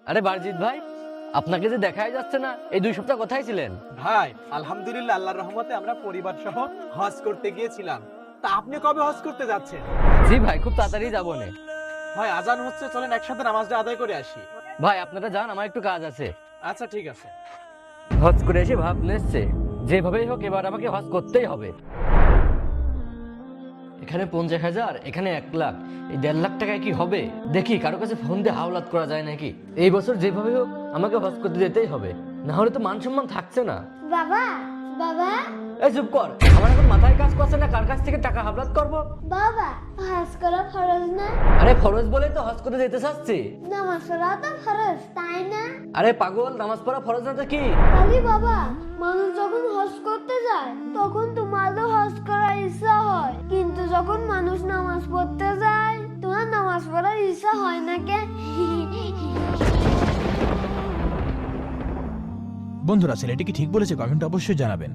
আরে বারজিৎ ভাই, আপনাকে যে দেখাই যাচ্ছে না, এই 2 সপ্তাহ কোথায় ছিলেন? ভাই আলহামদুলিল্লাহ, আল্লাহর রহমতে আমরা পরিবার সহ হজ করতে গিয়েছিলাম। তা আপনি কবে হজ করতে যাচ্ছেন? জি ভাই, খুব তাড়াতাড়ি যাবো নে। ভাই আজান হচ্ছে, চলেন একসাথে নামাজটা আদায় করে আসি। ভাই আপনারা যান, আমার একটু কাজ আছে। আচ্ছা ঠিক আছে। হজ করে এসে ভাব নেচ্ছে, যেভাবেই হোক এবার আমাকে হজ করতেই হবে। এখানে 50,000, এখানে 1 লাখ, এই 1.5 লাখ টাকায় কি হবে? দেখি কারো কাছে ফোন দিয়ে হাওলাত করা যায় নাকি। এই বছর যেভাবে হোক আমাকে হজ করতে যেতেই হবে, না হলে তো মান সম্মান থাকছে না। বাবা বাবা এই চুপ কর, আমার এখন মাথায় কাজ করছে না কার কাছ থেকে টাকা হাওলাত করবো। বাবা হজ করা ফরজ না? আরে ফরজ বলেই তো হজ করতে যেতে চাচ্ছি। নামাজ পড়া তো ফরজ, তাই না? আরে পাগল, নামাজ পড়া ফরজ না তো কি? তাহলে বাবা, মানুষ যখন হজ করতে যায় তখন তোমারও হজ করার ইচ্ছা হয়, কিন্তু যখন মানুষ নামাজ পড়তে যায় তোমার নামাজ পড়ার ইচ্ছা হয় না কে? বন্ধুরা, ছেলেটি কি ঠিক বলেছে? কমেন্ট অবশ্যই জানাবেন।